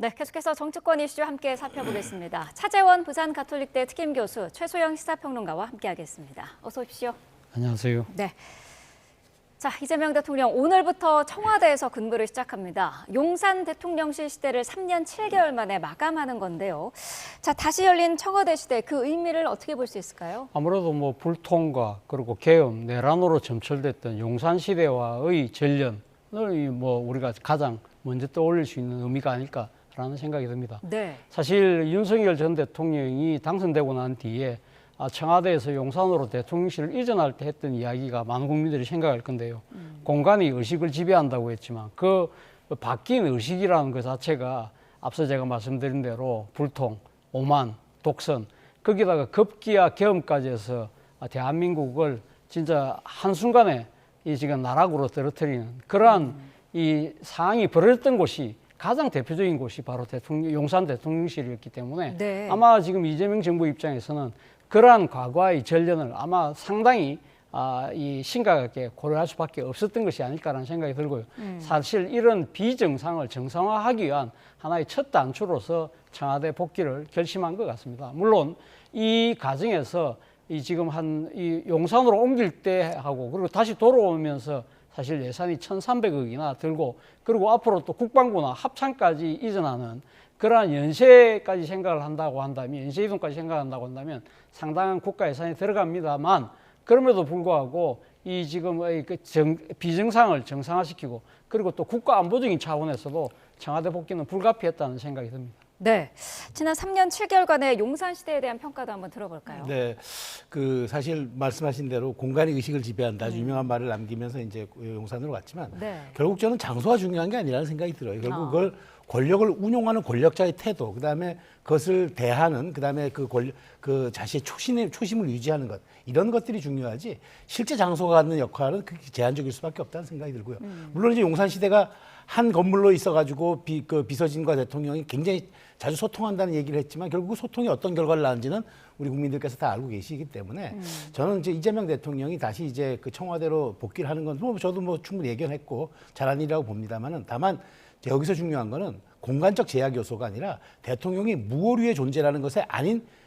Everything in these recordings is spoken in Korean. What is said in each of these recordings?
네, 계속해서 정치권 이슈 함께 살펴보겠습니다. 차재원 부산가톨릭대 특임교수, 최소영 시사평론가와 함께하겠습니다. 어서 오십시오. 안녕하세요. 네. 자, 이재명 대통령 오늘부터 청와대에서 근무를 시작합니다. 용산 대통령실 시대를 3년 7개월 만에 마감하는 건데요. 자, 다시 열린 청와대 시대 그 의미를 어떻게 볼 수 있을까요? 아무래도 뭐 불통과 그리고 계엄, 내란으로 점철됐던 용산 시대와의 전련을 뭐 우리가 가장 먼저 떠올릴 수 있는 의미가 아닐까라는 생각이 듭니다. 네. 사실 윤석열 전 대통령이 당선되고 난 뒤에 청와대에서 용산으로 대통령실을 이전할 때 했던 이야기가 많은 국민들이 생각할 건데요. 공간이 의식을 지배한다고 했지만 그 바뀐 의식이라는 것 자체가 앞서 제가 말씀드린 대로 불통, 오만, 독선, 거기다가 급기야 계엄까지 해서 대한민국을 진짜 한순간에 이 지금 나락으로 떨어뜨리는 그러한 이 상황이 벌어졌던 곳이 가장 대표적인 곳이 바로 용산 대통령실이었기 때문에 네. 아마 지금 이재명 정부 입장에서는 그러한 과거의 전련을 아마 상당히 이 심각하게 고려할 수밖에 없었던 것이 아닐까라는 생각이 들고요. 사실 이런 비정상을 정상화하기 위한 하나의 첫 단추로서 청와대 복귀를 결심한 것 같습니다. 물론 이 과정에서 이 지금 이 용산으로 옮길 때 하고 그리고 다시 돌아오면서 사실 예산이 1,300억이나 들고 그리고 앞으로 또 국방부나 합참까지 이전하는 그러한 연쇄까지 생각을 한다고 한다면 연쇄 이동까지 생각한다고 한다면 상당한 국가 예산이 들어갑니다만 그럼에도 불구하고 이 지금 비정상을 정상화시키고 그리고 또 국가 안보적인 차원에서도 청와대 복귀는 불가피했다는 생각이 듭니다. 네. 지난 3년 7개월간의 용산 시대에 대한 평가도 한번 들어볼까요? 네, 사실 말씀하신 대로 공간이 의식을 지배한다. 아주 유명한 말을 남기면서 이제 용산으로 갔지만 네. 결국 저는 장소가 중요한 게 아니라는 생각이 들어요. 결국 그걸 권력을 운용하는 권력자의 태도, 그다음에 그것을 대하는, 그다음에 그 자신의 초심을 유지하는 것 이런 것들이 중요하지. 실제 장소가 갖는 역할은 그렇게 제한적일 수밖에 없다는 생각이 들고요. 물론 이제 용산 시대가 한 건물로 있어가지고 비서진과 대통령이 굉장히 자주 소통한다는 얘기를 했지만 결국 그 소통이 어떤 결과를 낳은지는 우리 국민들께서 다 알고 계시기 때문에 저는 이제 이재명 대통령이 다시 이제 그 청와대로 복귀를 하는 건 저도 뭐 충분히 예견했고 잘한 일이라고 봅니다만은 다만 여기서 중요한 거는 공간적 제약 요소가 아니라 대통령이 무오류의 존재라는 것에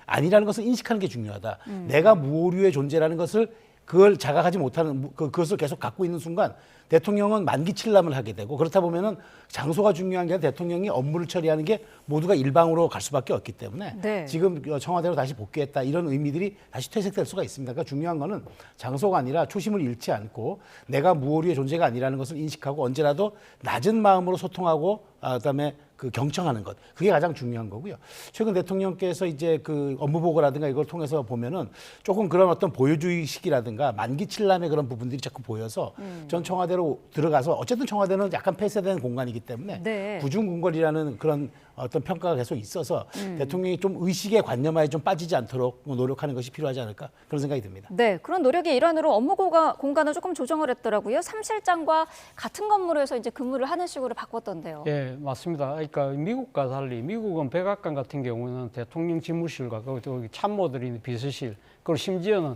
아니라는 것을 인식하는 게 중요하다. 내가 무오류의 존재라는 것을 그걸 자각하지 못하는 그것을 계속 갖고 있는 순간 대통령은 만기칠람을 하게 되고 그렇다 보면은 장소가 중요한 게 아니라 대통령이 업무를 처리하는 게 모두가 일방으로 갈 수밖에 없기 때문에 네. 지금 청와대로 다시 복귀했다 이런 의미들이 다시 퇴색될 수가 있습니다. 그러니까 중요한 거는 장소가 아니라 초심을 잃지 않고 내가 무오류의 존재가 아니라는 것을 인식하고 언제라도 낮은 마음으로 소통하고 그다음에 경청하는 것 그게 가장 중요한 거고요. 최근 대통령께서 이제 업무 보고라든가 이걸 통해서 보면은 조금 그런 어떤 보여주의식이라든가 만기칠람의 그런 부분들이 자꾸 보여서 전 청와대로 들어가서 어쨌든 청와대는 약간 폐쇄된 공간이기 때문에 네. 구중궁궐이라는 그런 어떤 평가가 계속 있어서 대통령이 좀 의식의 관념하에 좀 빠지지 않도록 노력하는 것이 필요하지 않을까 그런 생각이 듭니다. 네, 그런 노력의 일환으로 업무 공간을 조금 조정을 했더라고요. 3실장과 같은 건물에서 이제 근무를 하는 식으로 바꿨던데요. 예, 맞습니다. 그러니까 미국과 달리 미국은 백악관 같은 경우는 대통령 집무실과 그 참모들이 있는 비서실 그리고 심지어는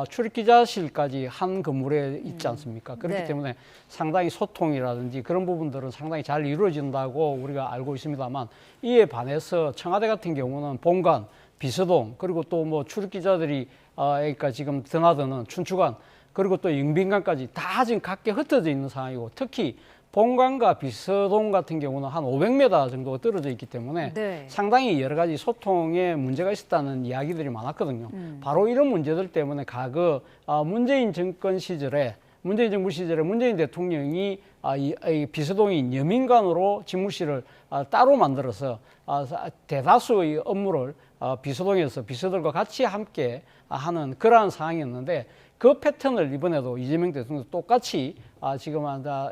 출입기자실까지 한 건물에 있지 않습니까? 그렇기 네. 때문에 상당히 소통이라든지 그런 부분들은 상당히 잘 이루어진다고 우리가 알고 있습니다만 이에 반해서 청와대 같은 경우는 본관, 비서동 그리고 또 뭐 출입기자들이 그러니까 지금 드나드는 춘추관 그리고 또迎賓관까지 다 지금 각계 흩어져 있는 상황이고 특히 본관과 비서동 같은 경우는 한 500m 정도가 떨어져 있기 때문에 네. 상당히 여러 가지 소통에 문제가 있었다는 이야기들이 많았거든요. 바로 이런 문제들 때문에 과거 문재인 정권 시절에 문재인 정부 시절에 문재인 대통령이 이 비서동인 여민관으로 집무실을 따로 만들어서 대다수의 업무를 비서동에서 비서들과 같이 함께 하는 그러한 상황이었는데 그 패턴을 이번에도 이재명 대통령 똑같이 지금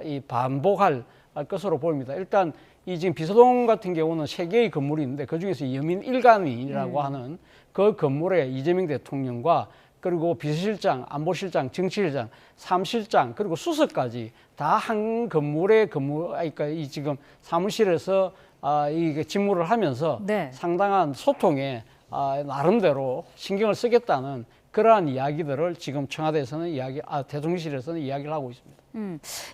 이 반복할 것으로 보입니다. 일단 이 지금 비서동 같은 경우는 3개의 건물이 있는데 그 중에서 여민 1관이라고 하는 그 건물에 이재명 대통령과 그리고 비서실장, 안보실장, 정치실장, 3실장 그리고 수석까지 다 한 건물에 그러니까 이 지금 사무실에서 이 직무를 하면서 네. 상당한 소통에 나름대로 신경을 쓰겠다는 그러한 이야기들을 지금 청와대에서는 대통령실에서는 이야기를 하고 있습니다.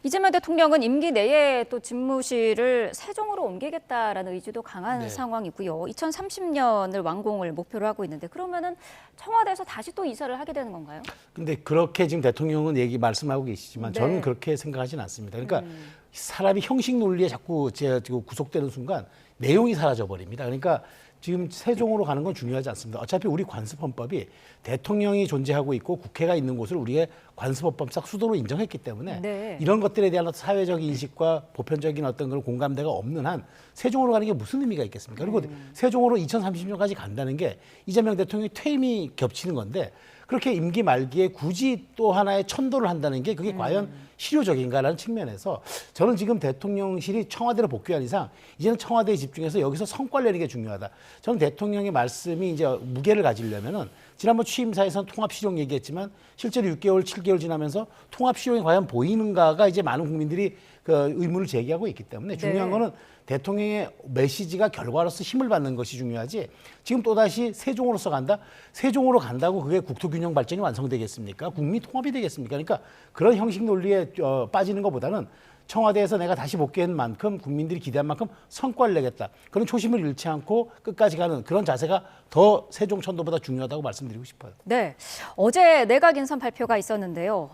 이재명 대통령은 임기 내에 또 집무실을 세종으로 옮기겠다라는 의지도 강한 네. 상황이고요. 2030년을 완공을 목표로 하고 있는데 그러면은 청와대에서 다시 또 이사를 하게 되는 건가요? 근데 그렇게 지금 대통령은 말씀하고 계시지만 네. 저는 그렇게 생각하진 않습니다. 그러니까 사람이 형식 논리에 자꾸 구속되는 순간 내용이 사라져 버립니다. 그러니까 지금 세종으로 가는 건 중요하지 않습니다. 어차피 우리 관습헌법이 대통령이 존재하고 있고 국회가 있는 곳을 우리의 관습헌법상 수도로 인정했기 때문에 네. 이런 것들에 대한 사회적 인식과 보편적인 어떤 그런 공감대가 없는 한 세종으로 가는 게 무슨 의미가 있겠습니까? 그리고 세종으로 2030년까지 간다는 게 이재명 대통령이 퇴임이 겹치는 건데 그렇게 임기 말기에 굳이 또 하나의 천도를 한다는 게 그게 과연 실효적인가라는 측면에서 저는 지금 대통령실이 청와대로 복귀한 이상 이제는 청와대에 집중해서 여기서 성과를 내는 게 중요하다. 저는 대통령의 말씀이 이제 무게를 가지려면은 지난번 취임사에서는 통합실용 얘기했지만 실제로 6개월, 7개월 지나면서 통합실용이 과연 보이는가가 이제 많은 국민들이 그 의문을 제기하고 있기 때문에 중요한 네. 거는 대통령의 메시지가 결과로서 힘을 받는 것이 중요하지 지금 또다시 세종으로서 간다? 세종으로 간다고 그게 국토균형 발전이 완성되겠습니까? 국민 통합이 되겠습니까? 그러니까 그런 형식 논리에 빠지는 것보다는 청와대에서 내가 다시 복귀한 만큼 국민들이 기대한 만큼 성과를 내겠다. 그런 초심을 잃지 않고 끝까지 가는 그런 자세가 더 세종 천도보다 중요하다고 말씀드리고 싶어요. 네, 어제 내각 인선 발표가 있었는데요.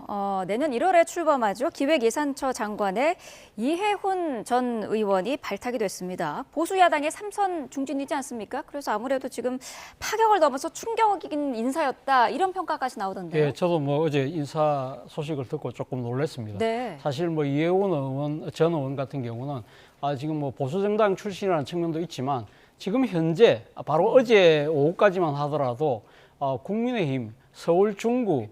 내년 1월에 출범하죠. 기획예산처 장관의 이해훈 전 의원이 발탁이 됐습니다. 보수 야당의 3선 중진이지 않습니까? 그래서 아무래도 지금 파격을 넘어서 충격적인 인사였다 이런 평가까지 나오던데요. 예, 저도 뭐 어제 인사 소식을 듣고 조금 놀랐습니다. 네. 사실 뭐 이해훈 전 의원 같은 경우는 지금 뭐 보수 정당 출신이라는 측면도 있지만 지금 현재 바로 어제 오후까지만 하더라도 국민의힘 서울 중구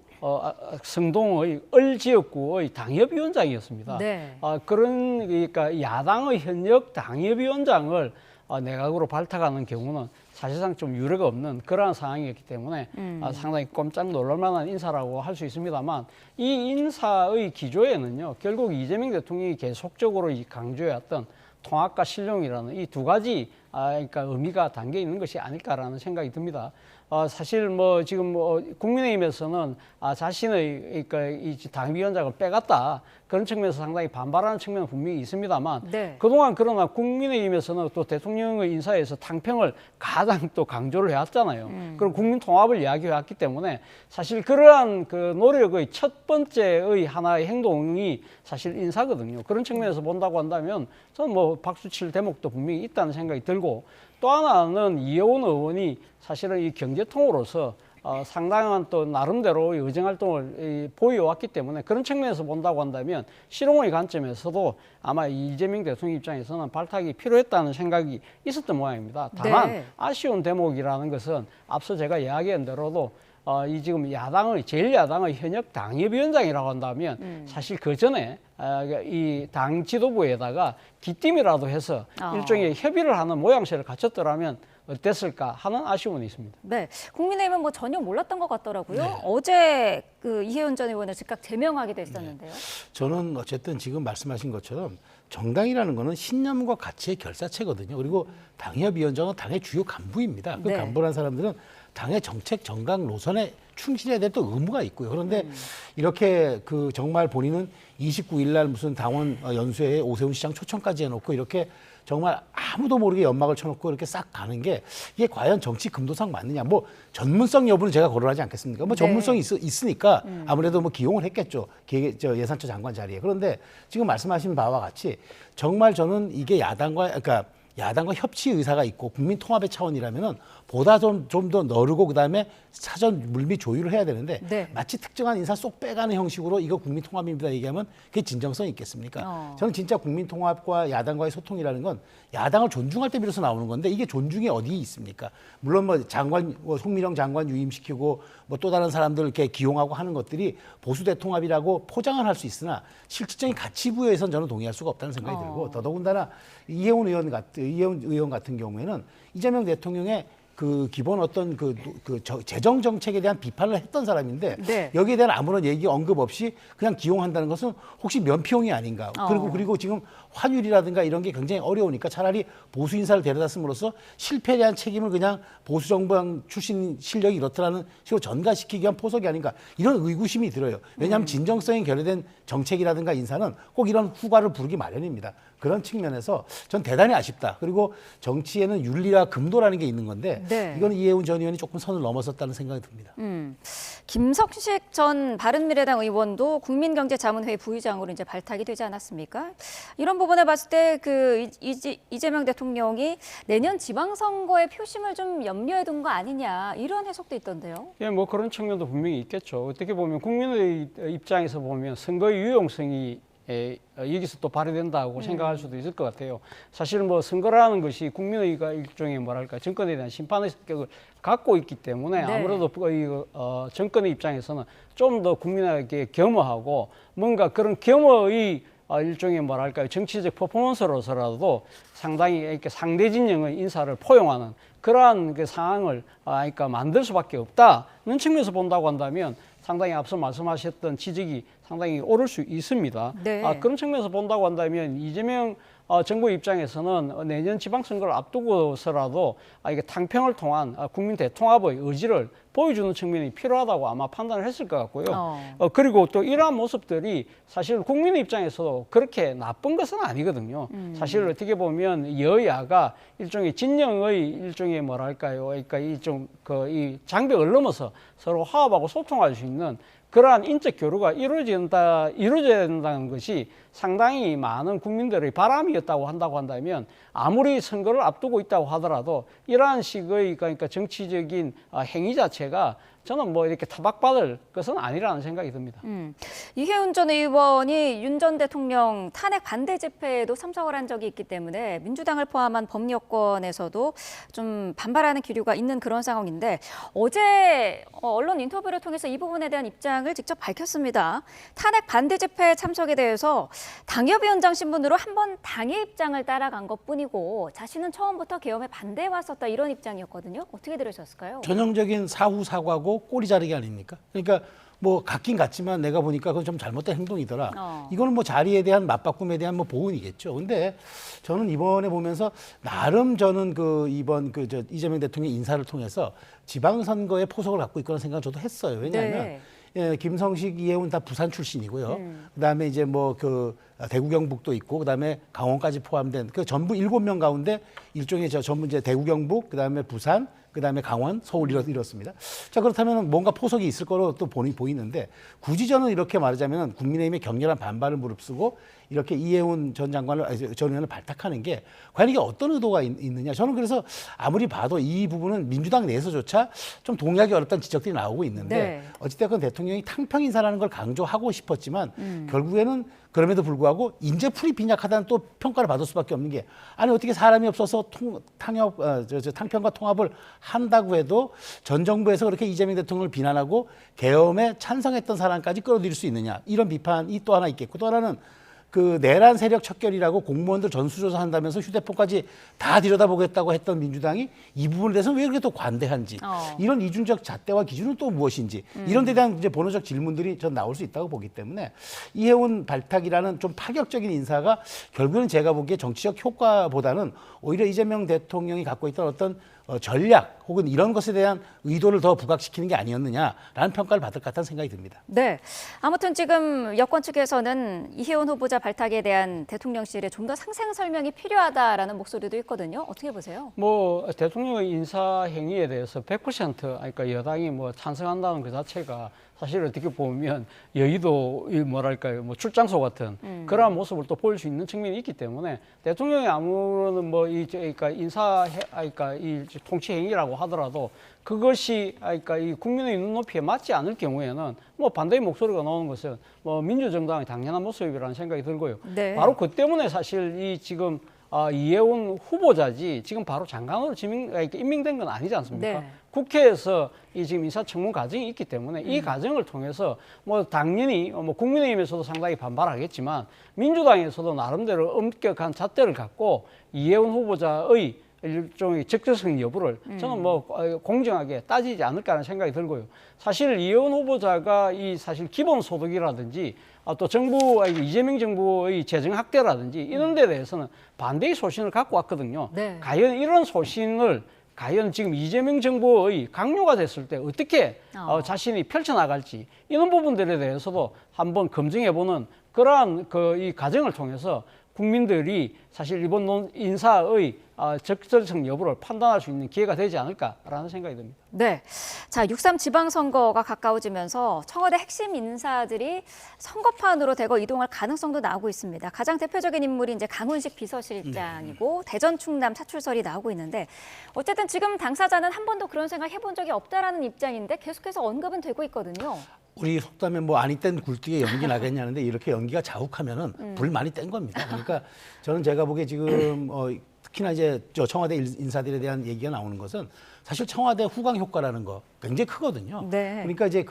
성동의 을지역구의 당협위원장이었습니다. 네. 그러니까 야당의 현역 당협위원장을 내각으로 발탁하는 경우는 사실상 좀 유례가 없는 그러한 상황이었기 때문에 상당히 꼼짝 놀랄 만한 인사라고 할 수 있습니다만 이 인사의 기조에는요 결국 이재명 대통령이 계속적으로 강조해왔던 통합과 실용이라는 이 두 가지 그러니까 의미가 담겨 있는 것이 아닐까라는 생각이 듭니다. 사실 뭐 지금 뭐 국민의힘에서는 자신의 그러니까 이 당위원장을 빼갔다 그런 측면에서 상당히 반발하는 측면은 분명히 있습니다만 네. 그동안 그러나 국민의힘에서는 또 대통령의 인사에서 탕평을 가장 또 강조를 해왔잖아요. 그리고 국민 통합을 이야기해왔기 때문에 사실 그러한 그 노력의 첫 번째의 하나의 행동이 사실 인사거든요. 그런 측면에서 본다고 한다면 저는 뭐 박수칠 대목도 분명히 있다는 생각이 들고 또 하나는 이해훈 의원이 사실은 이 경제통으로서 상당한 또 나름대로 의정활동을 보여왔기 때문에 그런 측면에서 본다고 한다면 실용의 관점에서도 아마 이재명 대통령 입장에서는 발탁이 필요했다는 생각이 있었던 모양입니다. 다만 네. 아쉬운 대목이라는 것은 앞서 제가 이야기한 대로도 이 지금 제1야당의 현역 당협위원장이라고 한다면 사실 그 전에 이 당 지도부에다가 기팀이라도 해서 일종의 협의를 하는 모양새를 갖췄더라면 어땠을까 하는 아쉬움은 있습니다. 네, 국민의힘은 뭐 전혀 몰랐던 것 같더라고요. 네. 어제 그 이해훈 전 의원을 즉각 제명하게 됐었는데요. 저는 어쨌든 지금 말씀하신 것처럼 정당이라는 거는 신념과 가치의 결사체거든요. 그리고 당협위원장은 당의 주요 간부입니다. 그 네. 간부라는 사람들은 당의 정책 정강 노선에 충실해야 될 또 의무가 있고요. 그런데 이렇게 그 정말 본인은 29일 날 무슨 당원 연수회에 오세훈 시장 초청까지 해놓고 이렇게 정말 아무도 모르게 연막을 쳐놓고 이렇게 싹 가는 게 이게 과연 정치 금도상 맞느냐. 뭐 전문성 여부는 제가 거론하지 않겠습니까? 뭐 전문성이 있으니까 아무래도 뭐 기용을 했겠죠. 예산처 장관 자리에. 그런데 지금 말씀하신 바와 같이 정말 저는 이게 야당과 협치 의사가 있고 국민 통합의 차원이라면은 보다 좀 더 너르고 그다음에 사전 물밑 조율을 해야 되는데 네. 마치 특정한 인사 쏙 빼가는 형식으로 이거 국민 통합입니다 얘기하면 그게 진정성이 있겠습니까? 저는 진짜 국민 통합과 야당과의 소통이라는 건 야당을 존중할 때 비로소 나오는 건데 이게 존중이 어디 있습니까? 물론 뭐 송민영 장관 유임시키고 뭐 또 다른 사람들 이렇게 기용하고 하는 것들이 보수 대통합이라고 포장을 할 수 있으나 실질적인 가치 부여에선 저는 동의할 수가 없다는 생각이 들고 더더군다나 이해훈 의원 같은 경우에는 이재명 대통령의 그 기본 어떤 재정 정책에 대한 비판을 했던 사람인데 네. 여기에 대한 아무런 얘기 언급 없이 그냥 기용한다는 것은 혹시 면피용이 아닌가? 그리고 지금 환율이라든가 이런 게 굉장히 어려우니까 차라리 보수 인사를 데려다 씀으로써 실패에 대한 책임을 그냥 보수 정부 출신 실력이 이렇더라는 식으로 전가시키기 위한 포석이 아닌가 이런 의구심이 들어요. 왜냐하면 진정성이 결여된 정책이라든가 인사는 꼭 이런 후과를 부르기 마련입니다. 그런 측면에서 전 대단히 아쉽다. 그리고 정치에는 윤리와 금도라는 게 있는 건데 네. 이건 이해운 전 의원이 조금 선을 넘어섰다는 생각이 듭니다. 김성식 전 바른미래당 의원도 국민경제자문회의 부의장으로 이제 발탁이 되지 않았습니까? 이런 부분에 봤을 때 그 이재명 대통령이 내년 지방선거의 표심을 좀 염려해 둔 거 아니냐 이런 해석도 있던데요. 예, 뭐 그런 측면도 분명히 있겠죠. 어떻게 보면 국민의 입장에서 보면 선거의 유용성이 여기서 또 발휘된다고 생각할 수도 있을 것 같아요. 사실 뭐 선거라는 것이 국민의가 일종의 뭐랄까 정권에 대한 심판의 성격을 갖고 있기 때문에 네. 아무래도 정권의 입장에서는 좀 더 국민에게 겸허하고 뭔가 그런 겸허의 일종의 뭐랄까요 정치적 퍼포먼스로서라도 상당히 이렇게 상대 진영의 인사를 포용하는 그러한 그 상황을 그러니까 만들 수밖에 없다는 측면에서 본다고 한다면 상당히 앞서 말씀하셨던 지적이 상당히 옳을 수 있습니다. 네. 그런 측면에서 본다고 한다면 이재명 정부 입장에서는 내년 지방선거를 앞두고서라도 이게 탕평을 통한 국민 대통합의 의지를 보여주는 측면이 필요하다고 아마 판단을 했을 것 같고요. 그리고 또 이러한 모습들이 사실 국민의 입장에서도 그렇게 나쁜 것은 아니거든요. 사실 어떻게 보면 여야가 일종의 진영의 일종의 뭐랄까요, 그러니까 이 장벽을 넘어서 서로 화합하고 소통할 수 있는 그러한 인적 교류가 이루어져야 된다는 것이 상당히 많은 국민들의 바람이었다고 한다고 한다면 아무리 선거를 앞두고 있다고 하더라도 이러한 식의 그러니까 정치적인 행위 자체가 저는 뭐 이렇게 타박받을 것은 아니라는 생각이 듭니다. 이해운 전 의원이 윤 전 대통령 탄핵 반대 집회에도 참석을 한 적이 있기 때문에 민주당을 포함한 범여권에서도 좀 반발하는 기류가 있는 그런 상황인데 어제 언론 인터뷰를 통해서 이 부분에 대한 입장을 직접 밝혔습니다. 탄핵 반대 집회 참석에 대해서 당협위원장 신분으로 한번 당의 입장을 따라간 것뿐이고 자신은 처음부터 계엄에 반대해왔었다 이런 입장이었거든요. 어떻게 들으셨을까요? 전형적인 사후 사과고 꼬리 자르기 아닙니까? 그러니까 뭐 같긴 같지만 내가 보니까 그건 좀 잘못된 행동이더라. 이거는 뭐 자리에 대한 맞바꿈에 대한 뭐 보은이겠죠. 근데 저는 이번에 보면서 나름 저는 이번 이재명 대통령 인사를 통해서 지방선거에 포석을 갖고 있거나 생각을 저도 했어요. 왜냐하면 네. 예, 김성식, 이해운 다 부산 출신이고요. 그다음에 이제 뭐 대구 경북도 있고 그다음에 강원까지 포함된 그 전부 7명 가운데 일종의 전부 이제 대구 경북 그다음에 부산 그다음에 강원, 서울 이렇습니다. 자, 그렇다면 뭔가 포석이 있을 거로 또 보이는데 굳이 저는 이렇게 말하자면 국민의힘의 격렬한 반발을 무릅쓰고 이렇게 이해운 전 의원을 발탁하는 게 과연 이게 어떤 의도가 있느냐. 저는 그래서 아무리 봐도 이 부분은 민주당 내에서조차 좀 동의하기 어렵다는 지적들이 나오고 있는데 네. 어찌됐건 대통령이 탕평 인사라는 걸 강조하고 싶었지만 결국에는 그럼에도 불구하고 인재풀이 빈약하다는 또 평가를 받을 수밖에 없는 게 아니 어떻게 사람이 없어서 탕평과 통합을 한다고 해도 전 정부에서 그렇게 이재명 대통령을 비난하고 계엄에 찬성했던 사람까지 끌어들일 수 있느냐 이런 비판이 또 하나 있겠고 또 하나는 그 내란 세력 척결이라고 공무원들 전수조사 한다면서 휴대폰까지 다 들여다보겠다고 했던 민주당이 이 부분에 대해서 왜 그렇게 또 관대한지 이런 이중적 잣대와 기준은 또 무엇인지 이런 데 대한 이제 본원적 질문들이 전 나올 수 있다고 보기 때문에 이해운 발탁이라는 좀 파격적인 인사가 결국은 제가 보기에 정치적 효과보다는 오히려 이재명 대통령이 갖고 있던 어떤 전략 혹은 이런 것에 대한 의도를 더 부각시키는 게 아니었느냐라는 평가를 받을 것 같다는 생각이 듭니다. 네. 아무튼 지금 여권 측에서는 이해운 후보자 발탁에 대한 대통령실의 좀 더 상세한 설명이 필요하다라는 목소리도 있거든요. 어떻게 보세요? 뭐 대통령의 인사 행위에 대해서 100% 그러니까 여당이 뭐 찬성한다는 그 자체가 사실 어떻게 보면 여의도 뭐랄까요 뭐 출장소 같은 그러한 모습을 또 보일 수 있는 측면이 있기 때문에 대통령이 아무런 뭐 그러니까 그러니까 이 통치 행위라고 하더라도 그것이 그러니까 이 국민의 눈높이에 맞지 않을 경우에는 뭐 반대의 목소리가 나오는 것은 뭐 민주정당의 당연한 모습이라는 생각이 들고요. 네. 바로 그 때문에 사실 이 지금 이해운 후보자지 지금 바로 장관으로 임명된 건 아니지 않습니까? 네. 국회에서 이 지금 인사청문 과정이 있기 때문에 이 과정을 통해서 뭐 당연히 뭐 국민의힘에서도 상당히 반발하겠지만 민주당에서도 나름대로 엄격한 잣대를 갖고 이해운 후보자의 일종의 적절성 여부를 저는 뭐 공정하게 따지지 않을까라는 생각이 들고요. 사실 이현 후보자가 이 사실 기본소득이라든지 또 정부 이재명 정부의 재정 확대라든지 이런 데 대해서는 반대의 소신을 갖고 왔거든요. 네. 과연 이런 소신을 과연 지금 이재명 정부의 강요가 됐을 때 어떻게 자신이 펼쳐나갈지 이런 부분들에 대해서도 한번 검증해보는 그러한 이 과정을 통해서 국민들이 사실 이번 인사의 적절성 여부를 판단할 수 있는 기회가 되지 않을까라는 생각이 듭니다. 네. 자, 6.3 지방선거가 가까워지면서 청와대 핵심 인사들이 선거판으로 대거 이동할 가능성도 나오고 있습니다. 가장 대표적인 인물이 이제 강훈식 비서실장이고 대전 충남 차출설이 나오고 있는데 어쨌든 지금 당사자는 한 번도 그런 생각 해본 적이 없다라는 입장인데 계속해서 언급은 되고 있거든요. 우리 속담에 뭐 아니 땐 굴뚝에 연기 나겠냐는데 이렇게 연기가 자욱하면은 불 많이 뗀 겁니다. 그러니까 저는 제가 보기에 지금 특히나 이제 저 청와대 인사들에 대한 얘기가 나오는 것은 사실 청와대 후광 효과라는 거 굉장히 크거든요. 네. 그러니까 이제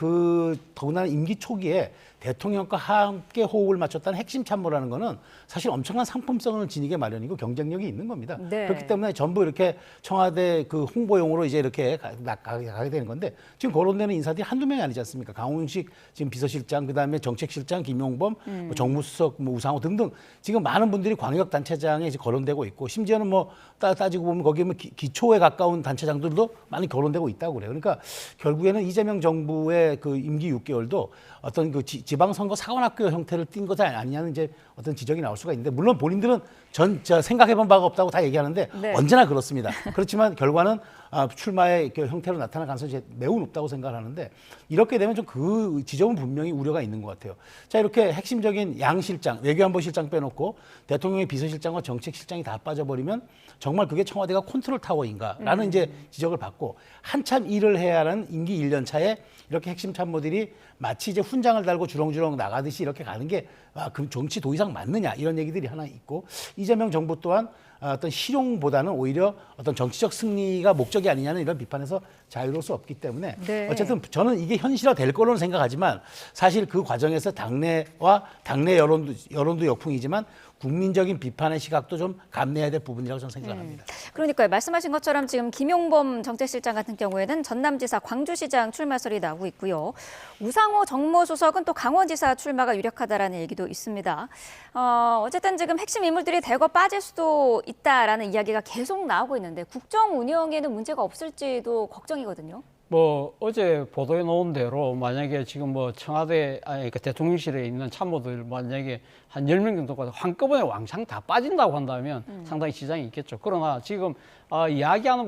더군다나 임기 초기에 대통령과 함께 호흡을 맞췄다는 핵심 참모라는 거는 사실 엄청난 상품성을 지니게 마련이고 경쟁력이 있는 겁니다. 네. 그렇기 때문에 전부 이렇게 청와대 그 홍보용으로 이제 이렇게 가게 되는 건데 지금 거론되는 인사들이 한두 명이 아니지 않습니까? 강훈식 지금 비서실장, 그다음에 정책실장 김용범, 뭐 정무수석, 뭐 우상호 등등 지금 많은 분들이 광역단체장에 이제 거론되고 있고 심지어는 뭐 따지고 보면 거기에 뭐 기초에 가까운 단체장들도 많이 거론되고 있다고 그래요. 그러니까 결국에는 이재명 정부의 그 임기 6개월도 어떤 그 지방선거 사관학교 형태를 띈 것이 아니냐는 이제 어떤 지적이 나올 수가 있는데 물론 본인들은 생각해본 바가 없다고 다 얘기하는데 네. 언제나 그렇습니다. 그렇지만 결과는 출마의 형태로 나타날 가능성이 매우 높다고 생각하는데 이렇게 되면 좀 그 지점은 분명히 우려가 있는 것 같아요. 자, 이렇게 핵심적인 양 실장, 외교안보실장 빼놓고 대통령의 비서실장과 정책실장이 다 빠져버리면 정말 그게 청와대가 컨트롤 타워인가라는 이제 지적을 받고 한참 일을 해야 하는 임기 1년 차에 이렇게 핵심 참모들이 마치 이제 훈장을 달고 주렁주렁 나가듯이 이렇게 가는 게 그 정치 도의상 맞느냐 이런 얘기들이 하나 있고 이재명 정부 또한 어떤 실용보다는 오히려 어떤 정치적 승리가 목적이 아니냐는 이런 비판에서 자유로울 수 없기 때문에 네. 어쨌든 저는 이게 현실화 될 거로는 생각하지만 사실 그 과정에서 당내와 당내 여론도 역풍이지만 국민적인 비판의 시각도 좀 감내해야 될 부분이라고 저는 생각합니다. 그러니까요. 말씀하신 것처럼 지금 김용범 정책실장 같은 경우에는 전남지사 광주시장 출마설이 나오고 있고요. 우상호 정무수석은 또 강원지사 출마가 유력하다라는 얘기도 있습니다. 어쨌든 지금 핵심 인물들이 대거 빠질 수도 있다라는 이야기가 계속 나오고 있는데 국정 운영에는 문제가 없을지도 걱정이거든요. 뭐 어제 보도에 나온 대로 만약에 지금 뭐 청와대 그러니까 대통령실에 있는 참모들 만약에 한 10명 정도가 한꺼번에 왕창 다 빠진다고 한다면 상당히 지장이 있겠죠. 그러나 지금 이야기하는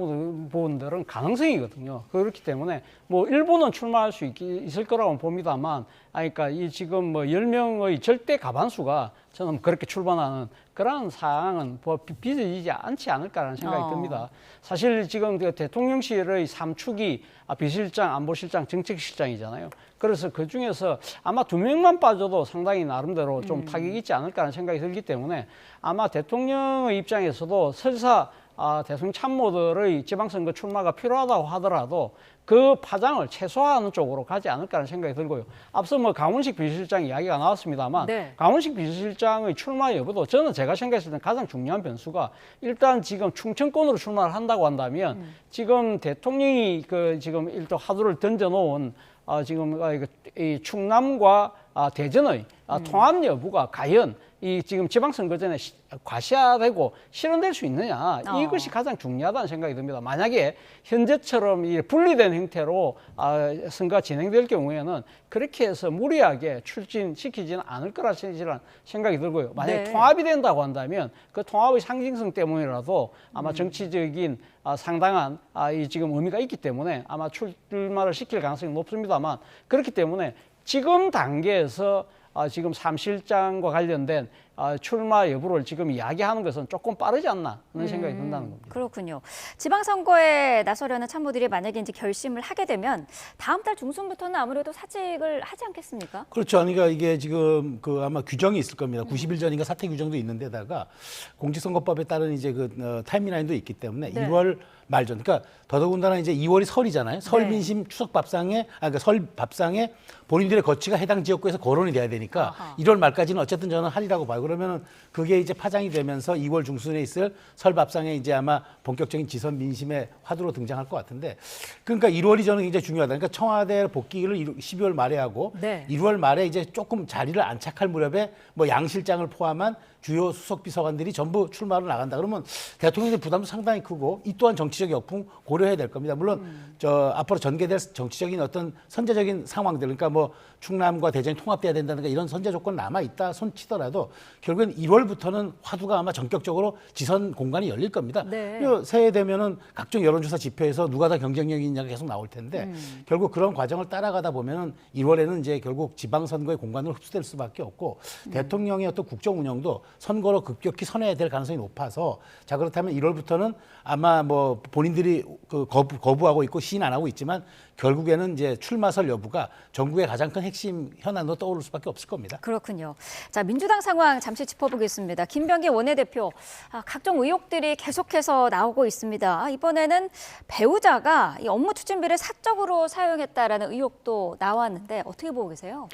부분들은 가능성이거든요. 그렇기 때문에 뭐 일부는 출마할 수 있을 거라고 봅니다만 그러니까 이 지금 뭐 10명의 절대 가반수가 저는 그렇게 출마하는 그런 상황은 뭐 빚어지지 않지 않을까라는 생각이 듭니다. 사실 지금 대통령실의 3축이 비서실장, 안보실장, 정책실장이잖아요. 그래서 그 중에서 아마 2명만 빠져도 상당히 나름대로 좀 타격이 있지 않을까라는 생각이 들기 때문에 아마 대통령의 입장에서도 설사 대통령 참모들의 지방선거 출마가 필요하다고 하더라도 그 파장을 최소화하는 쪽으로 가지 않을까라는 생각이 들고요. 앞서 뭐 강훈식 비서실장 이야기가 나왔습니다만 네. 강훈식 강훈식 비서실장의 출마 여부도 저는 제가 생각했을 때 가장 중요한 변수가 일단 지금 충청권으로 출마를 한다고 한다면 지금 대통령이 지금 일단 화두를 던져놓은 지금 이 충남과 대전의 통합 여부가 과연 이 지금 지방선거 전에 과시화되고 실현될 수 있느냐 이것이 가장 중요하다는 생각이 듭니다. 만약에 현재처럼 이 분리된 형태로 선거가 진행될 경우에는 그렇게 해서 무리하게 출진시키지는 않을 거라는 생각이 들고요. 만약에 네. 통합이 된다고 한다면 그 통합의 상징성 때문이라도 아마 정치적인 상당한 이 지금 의미가 있기 때문에 아마 출마를 시킬 가능성이 높습니다만 그렇기 때문에 지금 단계에서 지금 3실장과 관련된 출마 여부를 지금 이야기하는 것은 조금 빠르지 않나 하는 생각이 든다는 겁니다. 그렇군요. 지방선거에 나서려는 참모들이 만약에 이제 결심을 하게 되면 다음 달 중순부터는 아무래도 사직을 하지 않겠습니까? 그렇죠. 그러니까 이게 지금 아마 규정이 있을 겁니다. 90일 전인가 사퇴 규정도 있는데다가 공직선거법에 따른 이제 타임라인도 있기 때문에 네. 1월 말 전. 그러니까 더더군다나 이제 2월이 설이잖아요. 설 네. 민심 추석 밥상에 그러니까 설 밥상에 본인들의 거취가 해당 지역구에서 거론이 돼야 되니까 아하. 1월 말까지는 어쨌든 저는 하리라고 봐요. 그러면은 그게 이제 파장이 되면서 2월 중순에 있을 설 밥상에 이제 아마 본격적인 지선 민심의 화두로 등장할 것 같은데, 그러니까 1월이 저는 굉장히 중요하다. 그러니까 청와대 복귀를 12월 말에 하고 네. 1월 말에 이제 조금 자리를 안착할 무렵에 뭐 양 실장을 포함한 주요 수석 비서관들이 전부 출마로 나간다. 그러면 대통령의 부담도 상당히 크고 이 또한 정치적 역풍 고려해야 될 겁니다. 물론 저 앞으로 전개될 정치적인 어떤 선제적인 상황들, 그러니까 뭐 충남과 대전이 통합돼야 된다든가 이런 선제 조건 남아 있다 손치더라도 결국엔 1월부터는 화두가 아마 전격적으로 지선 공간이 열릴 겁니다. 네. 새해 되면은 각종 여론조사 지표에서 누가 더 경쟁력이 있냐가 계속 나올 텐데 결국 그런 과정을 따라가다 보면은 1월에는 이제 결국 지방선거의 공간으로 흡수될 수밖에 없고 대통령의 어떤 국정 운영도 선거로 급격히 선회해야 될 가능성이 높아서, 자 그렇다면 1월부터는 아마 뭐 본인들이 그 거부하고 있고 시인 안 하고 있지만 결국에는 이제 출마설 여부가 전국의 가장 큰 핵심 현안으로 떠오를 수밖에 없을 겁니다. 그렇군요. 자, 민주당 상황 잠시 짚어보겠습니다. 김병기 원내대표, 각종 의혹들이 계속해서 나오고 있습니다. 이번에는 배우자가 이 업무 추진비를 사적으로 사용했다라는 의혹도 나왔는데 어떻게 보고 계세요?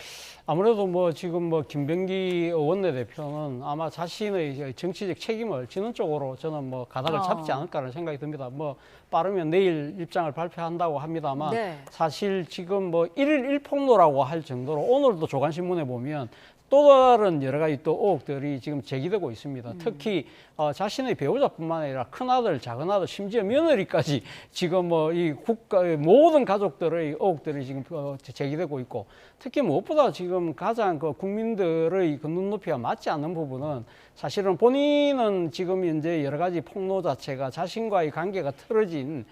아무래도 뭐 지금 뭐 김병기 원내대표는 아마 자신의 이제 정치적 책임을 지는 쪽으로 저는 뭐 가닥을 잡지 않을까라는 생각이 듭니다. 뭐 빠르면 내일 입장을 발표한다고 합니다만 네. 사실 지금 뭐 1일 1폭로라고 할 정도로 오늘도 조간신문에 보면 또 다른 여러 가지 또 의혹들이 지금 제기되고 있습니다. 특히 자신의 배우자뿐만 아니라 큰아들, 작은아들, 심지어 며느리까지 지금 뭐 이 국가의 모든 가족들의 의혹들이 지금 제기되고 있고, 특히 무엇보다 지금 가장 그 국민들의 그 눈높이가 맞지 않는 부분은 사실은 본인은 지금 현재 여러 가지 폭로 자체가 자신과의 관계가 틀어진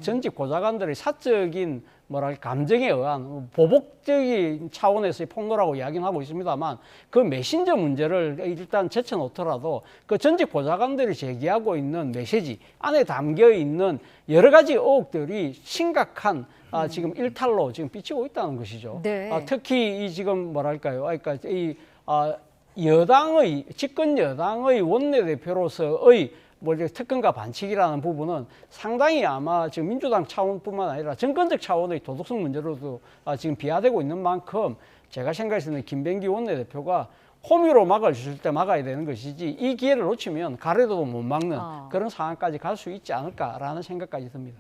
전직 보좌관들의 사적인 뭐랄까 감정에 의한 보복적인 차원에서의 폭로라고 이야기는 하고 있습니다만, 그 메신저 문제를 일단 제쳐놓더라도 그 전직 보좌관들이 제기하고 있는 메시지 안에 담겨 있는 여러 가지 의혹들이 심각한 지금 일탈로 지금 삐치고 있다는 것이죠. 네. 특히 이 지금 뭐랄까요, 그러니까 이 여당의 집권 여당의 원내대표로서의 뭐 이제 특권과 반칙이라는 부분은 상당히 아마 지금 민주당 차원뿐만 아니라 정권적 차원의 도덕성 문제로도 지금 비화되고 있는 만큼 제가 생각해서는 김병기 원내대표가 호미로 막아주실 때 막아야 되는 것이지 이 기회를 놓치면 가래도 못 막는 그런 상황까지 갈 수 있지 않을까라는 생각까지 듭니다.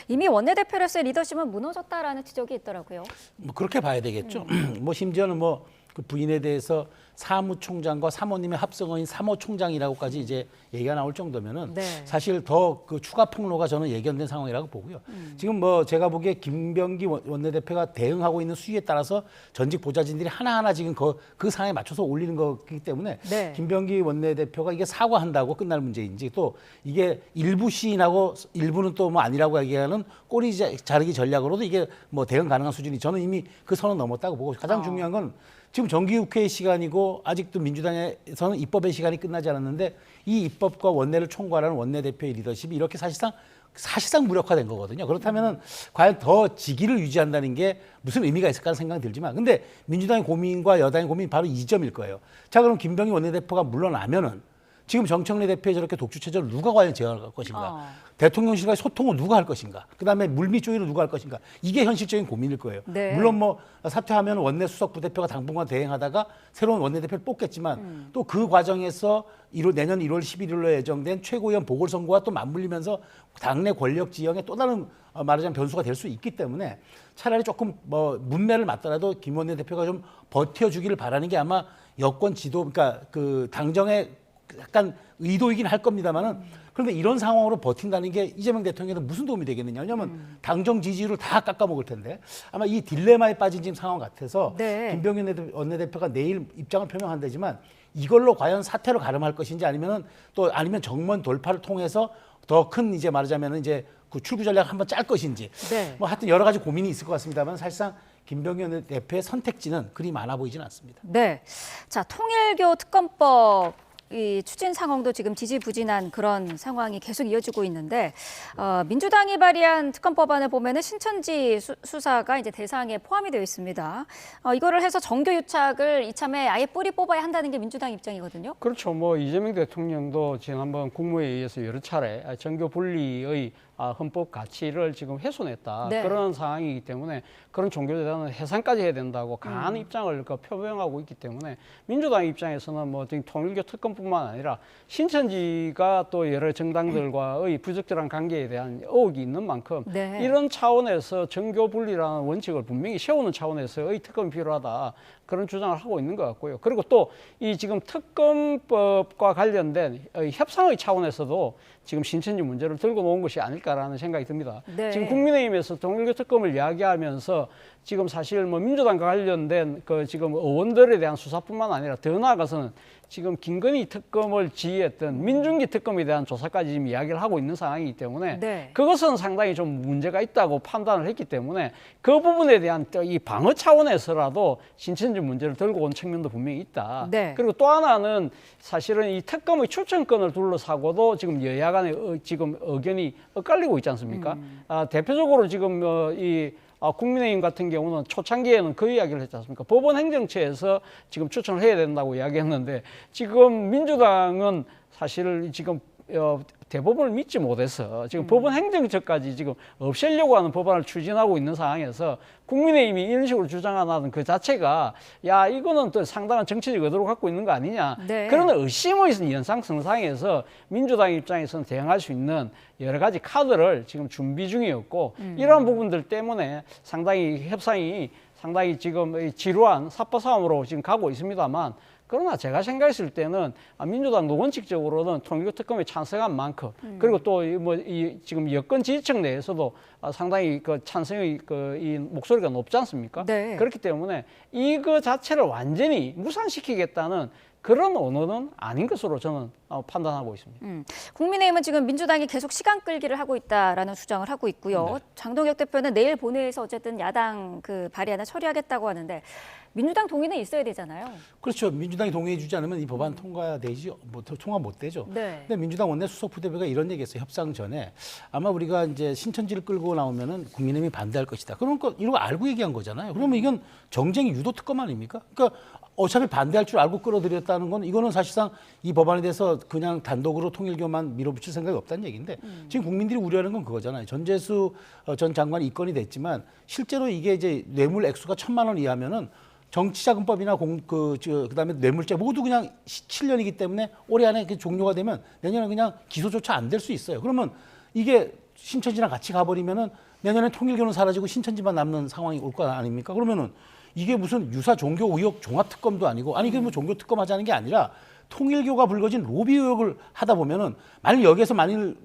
이미 원내대표로서의 리더십은 무너졌다라는 지적이 있더라고요. 뭐 그렇게 봐야 되겠죠. 뭐 심지어는 뭐 그 부인에 대해서 사무총장과 사모님의 합성어인 사모총장이라고까지 이제 얘기가 나올 정도면은 네. 사실 더 그 추가 폭로가 저는 예견된 상황이라고 보고요. 지금 뭐 제가 보기에 김병기 원내대표가 대응하고 있는 수위에 따라서 전직 보좌진들이 하나하나 지금 그 상황에 맞춰서 올리는 거기 때문에 네. 김병기 원내대표가 이게 사과한다고 끝날 문제인지, 또 이게 일부 시인하고 일부는 또 뭐 아니라고 얘기하는 꼬리 자르기 전략으로도 이게 뭐 대응 가능한 수준이, 저는 이미 그 선은 넘었다고 보고, 가장 중요한 건 지금 정기국회의 시간이고 아직도 민주당에서는 입법의 시간이 끝나지 않았는데 이 입법과 원내를 총괄하는 원내대표의 리더십이 이렇게 사실상 무력화된 거거든요. 그렇다면은 과연 더 직위를 유지한다는 게 무슨 의미가 있을까 하는 생각이 들지만, 근데 민주당의 고민과 여당의 고민이 바로 이 점일 거예요. 자, 그럼 김병기 원내대표가 물러나면은 지금 정청래 대표의 저렇게 독주 체제를 누가 과연 제어할 것인가? 대통령실과의 소통을 누가 할 것인가? 그다음에 물밑 조율을 누가 할 것인가? 이게 현실적인 고민일 거예요. 네. 물론 뭐 사퇴하면 원내 수석 부대표가 당분간 대행하다가 새로운 원내대표를 뽑겠지만 또 그 과정에서 내년 1월 11일로 예정된 최고위원 보궐선거와 또 맞물리면서 당내 권력 지형에 또 다른 말하자면 변수가 될 수 있기 때문에 차라리 조금 뭐 문매를 맞더라도 김 원내대표가 좀 버텨주기를 바라는 게 아마 여권 지도, 그러니까 그 당정의 약간 의도이긴 할 겁니다만은, 그런데 이런 상황으로 버틴다는 게 이재명 대통령에게 무슨 도움이 되겠느냐. 왜냐하면 당정 지지율을 다 깎아먹을 텐데 아마 이 딜레마에 빠진 지금 상황 같아서 네. 김병기 원내대표가 내일 입장을 표명한다지만 이걸로 과연 사퇴로 가름할 것인지 아니면 정면 돌파를 통해서 더 큰 이제 말하자면 이제 그 출구 전략 한번 짤 것인지, 네. 뭐 하여튼 여러 가지 고민이 있을 것 같습니다만 사실상 김병기 대표의 선택지는 그리 많아 보이지는 않습니다. 네. 자, 통일교 특검법 이 추진 상황도 지금 지지부진한 그런 상황이 계속 이어지고 있는데 민주당이 발의한 특검 법안을 보면은 신천지 수사가 이제 대상에 포함이 되어 있습니다. 이거를 해서 정교 유착을 이참에 아예 뿌리 뽑아야 한다는 게 민주당 입장이거든요. 그렇죠. 뭐 이재명 대통령도 지난번 국무회의에서 여러 차례 정교 분리의 헌법 가치를 지금 훼손했다. 네. 그런 상황이기 때문에 그런 종교재단은 해산까지 해야 된다고 강한 입장을 표명하고 있기 때문에 민주당 입장에서는 뭐 통일교 특검뿐만 아니라 신천지가 또 여러 정당들과의 부적절한 관계에 대한 의혹이 있는 만큼 네. 이런 차원에서 정교 분리라는 원칙을 분명히 세우는 차원에서의 특검이 필요하다. 그런 주장을 하고 있는 것 같고요. 그리고 또 이 지금 특검법과 관련된 협상의 차원에서도 지금 신천지 문제를 들고 놓은 것이 아닐까라는 생각이 듭니다. 네. 지금 국민의힘에서 통일교 특검을 이야기하면서 지금 사실 뭐 민주당과 관련된 그 지금 의원들에 대한 수사뿐만 아니라 더 나아가서는 지금 김건희 특검을 지휘했던 민중기 특검에 대한 조사까지 지금 이야기를 하고 있는 상황이기 때문에 네. 그것은 상당히 좀 문제가 있다고 판단을 했기 때문에 그 부분에 대한 이 방어 차원에서라도 신천지 문제를 들고 온 측면도 분명히 있다. 네. 그리고 또 하나는 사실은 이 특검의 추천권을 둘러싸고도 지금 여야 간에 지금 의견이 엇갈리고 있지 않습니까? 대표적으로 지금 국민의힘 같은 경우는 초창기에는 그 이야기를 했지 않습니까? 법원 행정처에서 지금 추천을 해야 된다고 이야기했는데 지금 민주당은 사실 지금 대법원을 믿지 못해서 지금 법원 행정처까지 지금 없애려고 하는 법안을 추진하고 있는 상황에서 국민의힘이 이런 식으로 주장하는 그 자체가 야 이거는 또 상당한 정치적 의도를 갖고 있는 거 아니냐. 네. 그런 의심의 연상성상에서 민주당 입장에서는 대응할 수 있는 여러 가지 카드를 지금 준비 중이었고 이러한 부분들 때문에 상당히 협상이 상당히 지금 지루한 삿바싸움으로 지금 가고 있습니다만 그러나 제가 생각했을 때는 민주당도 원칙적으로는 통일교 특검에 찬성한 만큼 그리고 또 지금 여권 지지층 내에서도 상당히 그 찬성의 이 목소리가 높지 않습니까? 네. 그렇기 때문에 이거 자체를 완전히 무산시키겠다는 그런 언어는 아닌 것으로 저는 판단하고 있습니다. 국민의힘은 지금 민주당이 계속 시간 끌기를 하고 있다라는 주장을 하고 있고요. 네. 장동혁 대표는 내일 본회의에서 어쨌든 야당 그 발의안을 처리하겠다고 하는데 민주당 동의는 있어야 되잖아요. 그렇죠. 민주당이 동의해주지 않으면 이 법안 통과되지 통과 못 되죠. 네. 근데 민주당 원내 수석 부대표가 이런 얘기했어요. 협상 전에 아마 우리가 이제 신천지를 끌고 나오면은 국민의힘이 반대할 것이다. 그런 거 이런 거 알고 얘기한 거잖아요. 그러면 이건 정쟁 유도 특검 아닙니까? 그러니까 어차피 반대할 줄 알고 끌어들였다는 건 이거는 사실상 이 법안에 대해서 그냥 단독으로 통일교만 밀어붙일 생각이 없다는 얘기인데 지금 국민들이 우려하는 건 그거잖아요. 전재수 전 장관이 입건이 됐지만 실제로 이게 이제 뇌물 액수가 1,000만 원 이하면은 정치자금법이나 그다음에 뇌물죄 모두 그냥 7년이기 때문에 올해 안에 종료가 되면 내년에 그냥 기소조차 안 될 수 있어요. 그러면 이게 신천지랑 같이 가버리면은 내년에 통일교는 사라지고 신천지만 남는 상황이 올 거 아닙니까? 그러면은 이게 무슨 유사 종교 의혹 종합 특검도 아니고 아니 이게 뭐 종교 특검 하자는 게 아니라 통일교가 불거진 로비 의혹을 하다 보면은 만일 여기에서 많은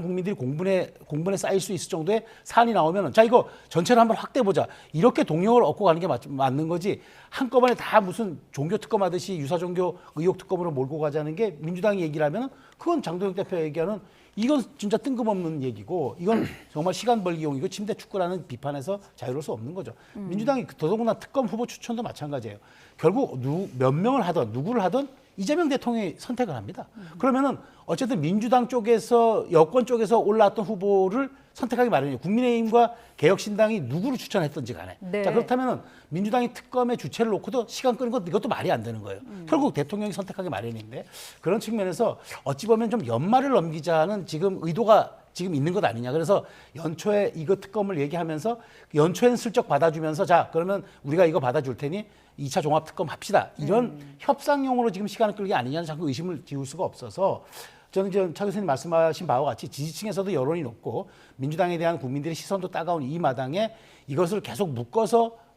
국민들이 공분에 쌓일 수 있을 정도의 사안이 나오면은 자 이거 전체를 한번 확대해 보자 이렇게 동력을 얻고 가는 게 맞는 거지 한꺼번에 다 무슨 종교 특검 하듯이 유사 종교 의혹 특검으로 몰고 가자는 게 민주당이 얘기를 하면은 그건 장동혁 대표 얘기하는 이건 진짜 뜬금없는 얘기고 이건 정말 시간 벌기용이고 침대 축구라는 비판에서 자유로울 수 없는 거죠. 민주당이 더더구나 특검 후보 추천도 마찬가지예요. 결국 몇 명을 하든 누구를 하든 이재명 대통령이 선택을 합니다. 그러면은 어쨌든 민주당 쪽에서 여권 쪽에서 올라왔던 후보를 선택하기 마련이에요. 국민의힘과 개혁신당이 누구를 추천했던지 간에. 네. 자 그렇다면은 민주당이 특검의 주체를 놓고도 시간 끄는 것 이것도 말이 안 되는 거예요. 결국 대통령이 선택하기 마련인데 그런 측면에서 어찌 보면 좀 연말을 넘기자는 지금 의도가 지금 있는 것 아니냐. 그래서 연초에 이거 특검을 얘기하면서 연초에는 슬쩍 받아주면서 자 그러면 우리가 이거 받아줄 테니 2차 종합특검 합시다. 이런 협상용으로 지금 시간을 끌기 아니냐는 자꾸 의심을 지울 수가 없어서 저는 차 교수님 말씀하신 바와 같이 지지층에서도 여론이 높고 민주당에 대한 국민들의 시선도 따가운 이 마당에 이것을 계속 묶어서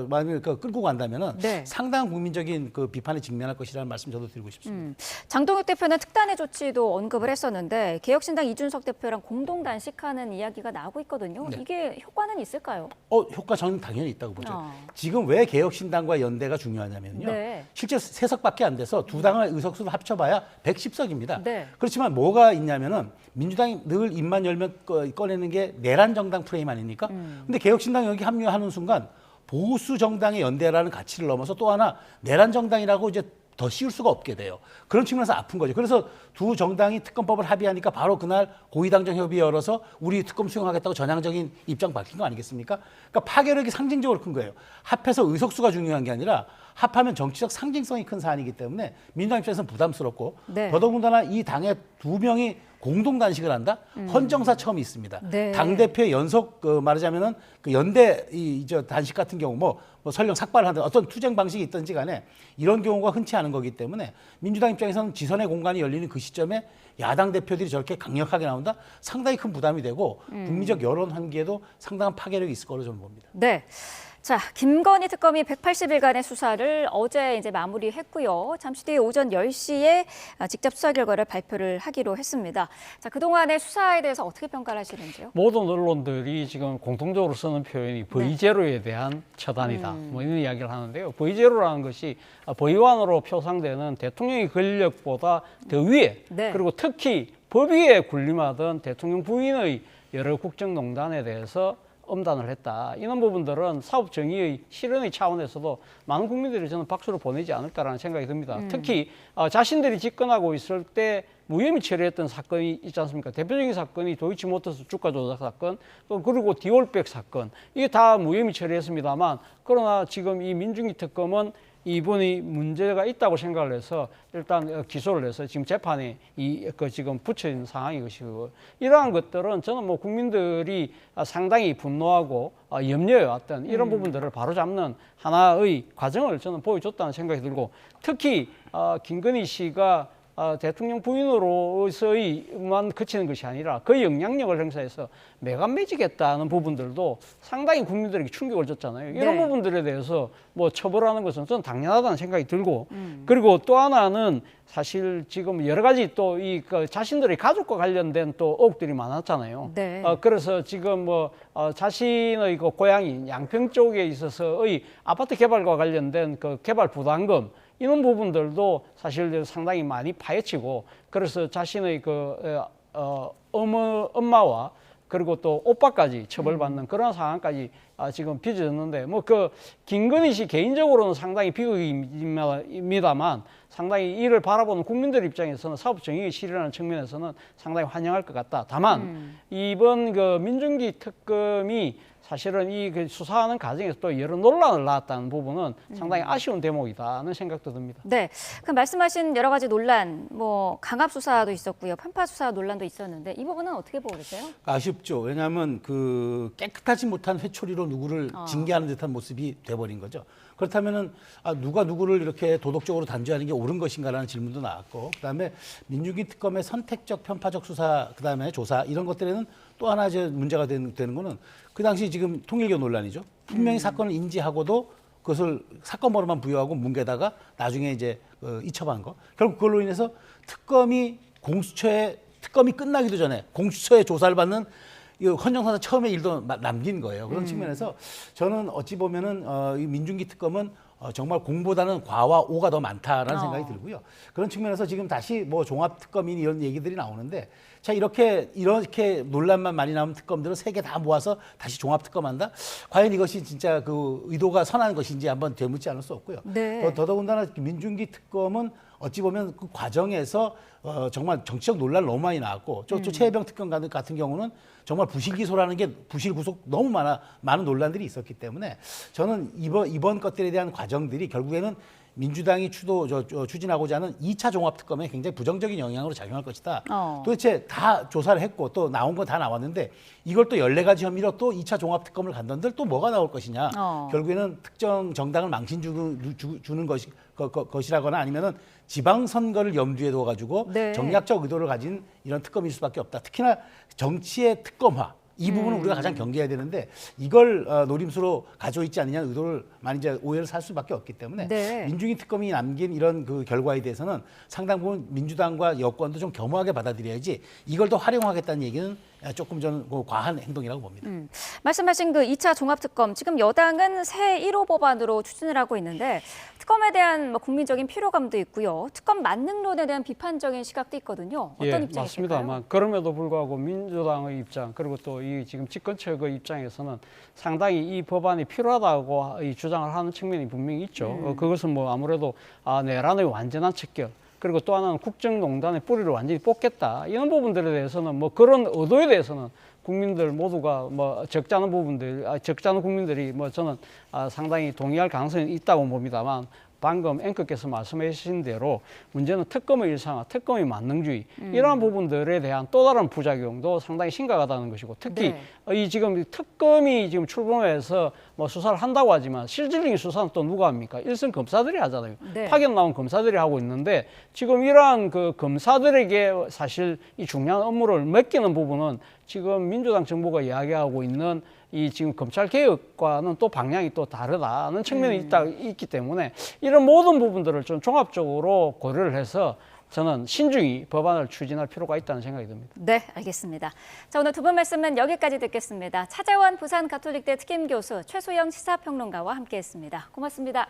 만약에 끌고 간다면은 네. 상당한 국민적인 그 비판에 직면할 것이라는 말씀 저도 드리고 싶습니다. 장동혁 대표는 특단의 조치도 언급을 했었는데 개혁신당 이준석 대표랑 공동 단식하는 이야기가 나오고 있거든요. 네. 이게 효과는 있을까요? 효과 저는 당연히 있다고 보죠. 지금 왜 개혁신당과 연대가 중요하냐면요. 네. 실제 3석밖에 안 돼서 두 당의 의석수를 합쳐봐야 110석입니다. 네. 그렇지만 뭐가 있냐면은 민주당이 늘 입만 열면 꺼내는 게 내란 정당 프레임 아닙니까? 근데 개혁신당 여기 합류하는 순간 보수 정당의 연대라는 가치를 넘어서 또 하나 내란 정당이라고 이제 더 씌울 수가 없게 돼요. 그런 측면에서 아픈 거죠. 그래서 두 정당이 특검법을 합의하니까 바로 그날 고위당정 협의 열어서 우리 특검 수용하겠다고 전향적인 입장 밝힌 거 아니겠습니까? 그러니까 파괴력이 상징적으로 큰 거예요. 합해서 의석수가 중요한 게 아니라 합하면 정치적 상징성이 큰 사안이기 때문에 민주당 입장에서는 부담스럽고 네. 더더군다나 이 당의 두 명이 공동 단식을 한다? 헌정사 처음 있습니다. 네. 당대표의 연속 말하자면은 그 연대 저 단식 같은 경우 뭐 설령 삭발을 하든 어떤 투쟁 방식이 있든지 간에 이런 경우가 흔치 않은 거기 때문에 민주당 입장에서는 지선의 공간이 열리는 그 시점에 야당 대표들이 저렇게 강력하게 나온다? 상당히 큰 부담이 되고 국민적 여론 환기에도 상당한 파괴력이 있을 거로 저는 봅니다. 네. 자, 김건희 특검이 180일간의 수사를 어제 이제 마무리했고요. 잠시 뒤에 오전 10시에 직접 수사 결과를 발표를 하기로 했습니다. 자, 그동안의 수사에 대해서 어떻게 평가를 하시는지요? 모든 언론들이 지금 공통적으로 쓰는 표현이 V0에 대한 처단이다. 뭐 이런 이야기를 하는데요. V0라는 것이 V1으로 표상되는 대통령의 권력보다 더 위에 네. 그리고 특히 법위에 군림하던 대통령 부인의 여러 국정농단에 대해서 엄단을 했다. 이런 부분들은 사법 정의의 실현의 차원에서도 많은 국민들이 저는 박수를 보내지 않을까라는 생각이 듭니다. 특히 자신들이 집권하고 있을 때 무혐의 처리했던 사건이 있지 않습니까? 대표적인 사건이 도이치모터스 주가 조작 사건, 또 그리고 디올백 사건, 이게 다 무혐의 처리했습니다만, 그러나 지금 이 민중기 특검은 이분이 문제가 있다고 생각을 해서 일단 기소를 해서 지금 재판에 지금 붙여 있는 상황인 것이고, 이러한 것들은 저는 뭐 국민들이 상당히 분노하고 염려해 왔던 이런 부분들을 바로잡는 하나의 과정을 저는 보여줬다는 생각이 들고, 특히 김건희 씨가 대통령 부인으로서만 그치는 것이 아니라 그 영향력을 행사해서 매간매직했다는 부분들도 상당히 국민들에게 충격을 줬잖아요. 이런 네. 부분들에 대해서 뭐 처벌하는 것은 저는 당연하다는 생각이 들고, 그리고 또 하나는 사실 지금 여러 가지 또 그 자신들의 가족과 관련된 또 의혹들이 많았잖아요. 네. 그래서 지금 뭐 자신의 그 고향인 양평 쪽에 있어서의 아파트 개발과 관련된 그 개발 부담금, 이런 부분들도 사실 상당히 많이 파헤치고, 그래서 자신의 엄마와 그리고 또 오빠까지 처벌받는 그런 상황까지 지금 빚어졌는데, 뭐 김건희 씨 개인적으로는 상당히 비극입니다만, 상당히 이를 바라보는 국민들 입장에서는 사법 정의의 실현하는 측면에서는 상당히 환영할 것 같다. 다만 이번 민중기 특검이 사실은 수사하는 과정에서 또 여러 논란을 낳았다는 부분은 상당히 아쉬운 대목이다는 생각도 듭니다. 네, 그 말씀하신 여러 가지 논란, 뭐 강압 수사도 있었고요, 편파 수사 논란도 있었는데 이 부분은 어떻게 보고 계세요? 아쉽죠. 왜냐하면 깨끗하지 못한 회초리로 누구를 징계하는 듯한 모습이 돼버린 거죠. 그렇다면은 누가 누구를 이렇게 도덕적으로 단죄하는 게 옳은 것인가라는 질문도 나왔고, 그다음에 민중기 특검의 선택적 편파적 수사, 그다음에 조사, 이런 것들에는 또 하나 이제 문제가 되는 거는 그 당시 지금 통일교 논란이죠. 분명히 사건을 인지하고도 그것을 사건번호만 부여하고 뭉개다가 나중에 이제 이첩한 거. 결국 그걸로 인해서 특검이 끝나기도 전에 공수처에 조사를 받는 이 헌정사상 처음의 일도 남긴 거예요. 그런 측면에서 저는 어찌 보면은 이 민중기 특검은 정말 공보다는 과와 오가 더 많다라는 생각이 들고요. 그런 측면에서 지금 다시 뭐 종합특검인 이런 얘기들이 나오는데, 자, 이렇게 논란만 많이 나오는 특검들을 세 개 다 모아서 다시 종합특검한다? 과연 이것이 진짜 그 의도가 선한 것인지 한번 되묻지 않을 수 없고요. 네. 더더군다나 민중기 특검은 어찌 보면 그 과정에서 정말 정치적 논란 너무 많이 나왔고, 최혜병 특검 같은 경우는 정말 부실 기소라는 게 부실 구속 너무 많은 논란들이 있었기 때문에 저는 이번 것들에 대한 과정들이 결국에는 민주당이 추진하고자 하는 2차 종합특검에 굉장히 부정적인 영향으로 작용할 것이다. 도대체 다 조사를 했고 또 나온 건 다 나왔는데 이걸 또 14가지 혐의로 또 2차 종합특검을 간던들 또 뭐가 나올 것이냐. 결국에는 특정 정당을 망신 주는 것이라거나 아니면은 지방선거를 염두에 둬가지고 네. 정략적 의도를 가진 이런 특검일 수밖에 없다. 특히나 정치의 특검화. 이 부분을 우리가 가장 경계해야 되는데 이걸 노림수로 가지고 있지 않느냐는 의도를 많이 이제 오해를 살 수밖에 없기 때문에 네. 민중기 특검이 남긴 이런 그 결과에 대해서는 상당 부분 민주당과 여권도 좀 겸허하게 받아들여야지 이걸 더 활용하겠다는 얘기는 조금 저는 그 과한 행동이라고 봅니다. 말씀하신 그 2차 종합특검, 지금 여당은 새 1호 법안으로 추진을 하고 있는데 특검에 대한 뭐 국민적인 피로감도 있고요. 특검 만능론에 대한 비판적인 시각도 있거든요. 어떤 예, 입장이실까요? 맞습니다만 그럼에도 불구하고 민주당의 입장 그리고 또 이 지금 집권 측의 입장에서는 상당히 이 법안이 필요하다고 이 주장을 하는 측면이 분명히 있죠. 그것은 뭐 아무래도 내란의 완전한 척결 그리고 또 하나는 국정농단의 뿌리를 완전히 뽑겠다 이런 부분들에 대해서는 뭐 그런 의도에 대해서는 국민들 모두가 뭐 적지 않은 부분들, 적지 않은 국민들이 뭐 저는 상당히 동의할 가능성이 있다고 봅니다만 방금 앵커께서 말씀해 주신 대로 문제는 특검의 일상화, 특검의 만능주의 이러한 부분들에 대한 또 다른 부작용도 상당히 심각하다는 것이고 특히 이 지금 특검이 지금 출범해서 뭐 수사를 한다고 하지만 실질적인 수사는 또 누가 합니까? 일선 검사들이 하잖아요. 파견 나온 검사들이 하고 있는데 지금 이러한 그 검사들에게 사실 이 중요한 업무를 맡기는 부분은 지금 민주당 정부가 이야기하고 있는 이 지금 검찰 개혁과는 또 방향이 또 다르다는 측면이 있기 때문에 이런 모든 부분들을 좀 종합적으로 고려를 해서 저는 신중히 법안을 추진할 필요가 있다는 생각이 듭니다. 네, 알겠습니다. 자, 오늘 두 분 말씀은 여기까지 듣겠습니다. 차재원 부산가톨릭대 특임교수, 최소영 시사평론가와 함께했습니다. 고맙습니다.